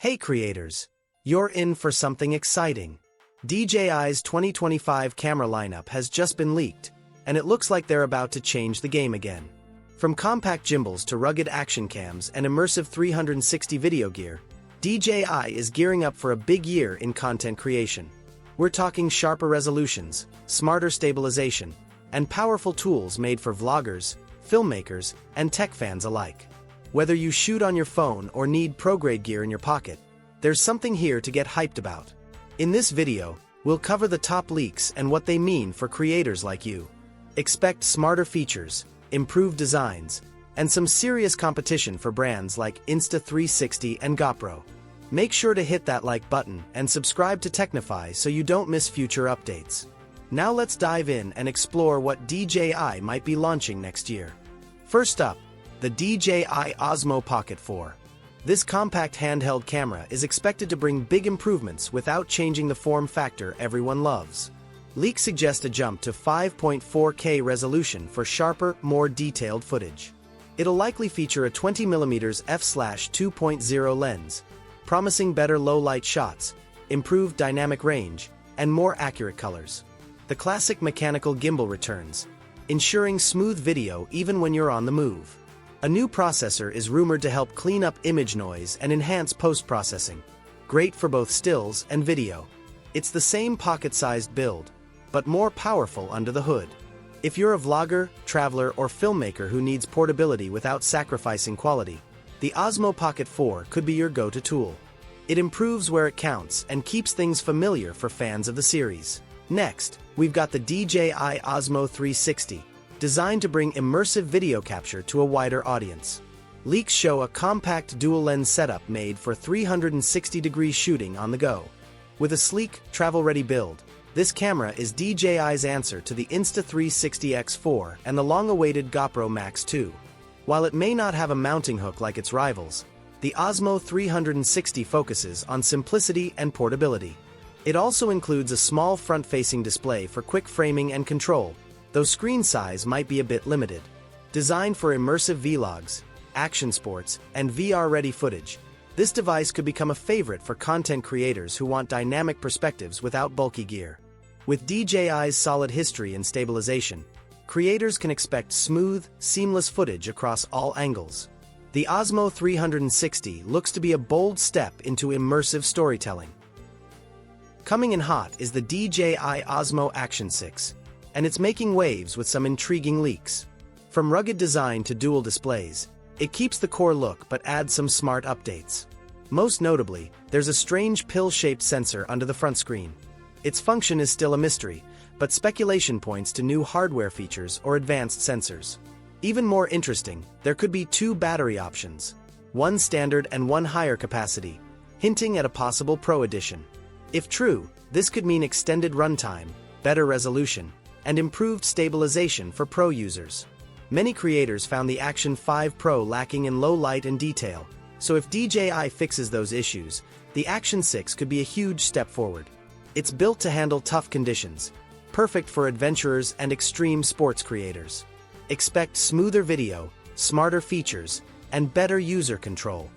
Hey creators! You're in for something exciting. DJI's 2025 camera lineup has just been leaked, and it looks like they're about to change the game again. From compact gimbals to rugged action cams and immersive 360 video gear, DJI is gearing up for a big year in content creation. We're talking sharper resolutions, smarter stabilization, and powerful tools made for vloggers, filmmakers, and tech fans alike. Whether you shoot on your phone or need pro-grade gear in your pocket, there's something here to get hyped about. In this video, we'll cover the top leaks and what they mean for creators like you. Expect smarter features, improved designs, and some serious competition for brands like Insta360 and GoPro. Make sure to hit that like button and subscribe to Technify so you don't miss future updates. Now let's dive in and explore what DJI might be launching next year. First up, the DJI Osmo Pocket 4. This compact handheld camera is expected to bring big improvements without changing the form factor everyone loves. Leaks suggest a jump to 5.4K resolution for sharper, more detailed footage. It'll likely feature a 20mm f/2.0 lens, promising better low-light shots, improved dynamic range, and more accurate colors. The classic mechanical gimbal returns, ensuring smooth video even when you're on the move. A new processor is rumored to help clean up image noise and enhance post-processing. Great for both stills and video. It's the same pocket-sized build, but more powerful under the hood. If you're a vlogger, traveler, or filmmaker who needs portability without sacrificing quality, the Osmo Pocket 4 could be your go-to tool. It improves where it counts and keeps things familiar for fans of the series. Next, we've got the DJI Osmo 360. Designed to bring immersive video capture to a wider audience. Leaks show a compact dual-lens setup made for 360-degree shooting on the go. With a sleek, travel-ready build, this camera is DJI's answer to the Insta360 X4 and the long-awaited GoPro Max 2. While it may not have a mounting hook like its rivals, the Osmo 360 focuses on simplicity and portability. It also includes a small front-facing display for quick framing and control, though screen size might be a bit limited. Designed for immersive vlogs, action sports, and VR-ready footage, this device could become a favorite for content creators who want dynamic perspectives without bulky gear. With DJI's solid history in stabilization, creators can expect smooth, seamless footage across all angles. The Osmo 360 looks to be a bold step into immersive storytelling. Coming in hot is the DJI Osmo Action 6. And it's making waves with some intriguing leaks. From rugged design to dual displays, it keeps the core look but adds some smart updates. Most notably, there's a strange pill-shaped sensor under the front screen. Its function is still a mystery, but speculation points to new hardware features or advanced sensors. Even more interesting, there could be two battery options, one standard and one higher capacity, hinting at a possible Pro edition. If true, this could mean extended runtime, better resolution, and improved stabilization for Pro users. Many creators found the Action 5 Pro lacking in low light and detail, so if DJI fixes those issues, the Action 6 could be a huge step forward. It's built to handle tough conditions, perfect for adventurers and extreme sports creators. Expect smoother video, smarter features, and better user control.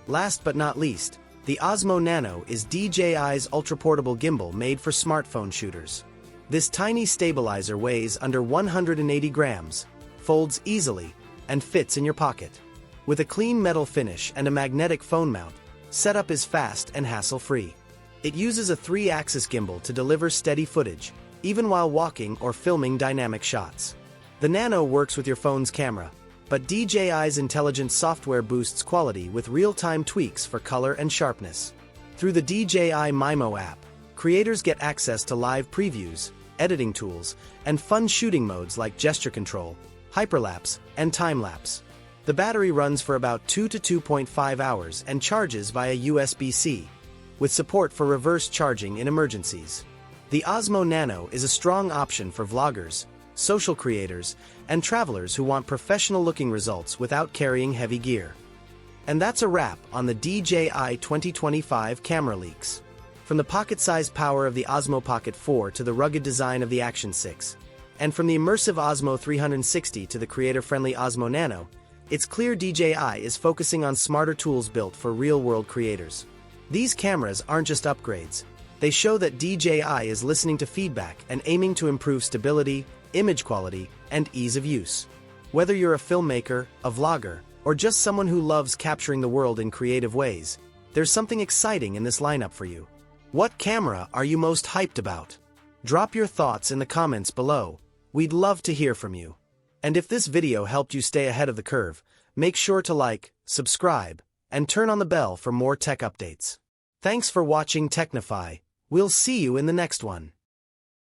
Last but not least, the Osmo Nano is DJI's ultra-portable gimbal made for smartphone shooters. This tiny stabilizer weighs under 180 grams, folds easily, and fits in your pocket. With a clean metal finish and a magnetic phone mount, setup is fast and hassle-free. It uses a 3-axis gimbal to deliver steady footage, even while walking or filming dynamic shots. The Nano works with your phone's camera, but DJI's intelligent software boosts quality with real-time tweaks for color and sharpness. Through the DJI Mimo app, creators get access to live previews, editing tools, and fun shooting modes like gesture control, hyperlapse, and time-lapse. The battery runs for about 2 to 2.5 hours and charges via USB-C, with support for reverse charging in emergencies. The Osmo Nano is a strong option for vloggers, social creators, and travelers who want professional-looking results without carrying heavy gear. And that's a wrap on the DJI 2025 camera leaks. From the pocket-sized power of the Osmo Pocket 4 to the rugged design of the Action 6, and from the immersive Osmo 360 to the creator-friendly Osmo Nano, It's clear DJI is focusing on smarter tools built for real-world creators. These cameras aren't just upgrades. They show that DJI is listening to feedback and aiming to improve stability, image quality, and ease of use. Whether you're a filmmaker, a vlogger, or just someone who loves capturing the world in creative ways, there's something exciting in this lineup for you. What camera are you most hyped about? Drop your thoughts in the comments below. We'd love to hear from you. And if this video helped you stay ahead of the curve, make sure to like, subscribe, and turn on the bell for more tech updates. Thanks for watching Technify. We'll see you in the next one.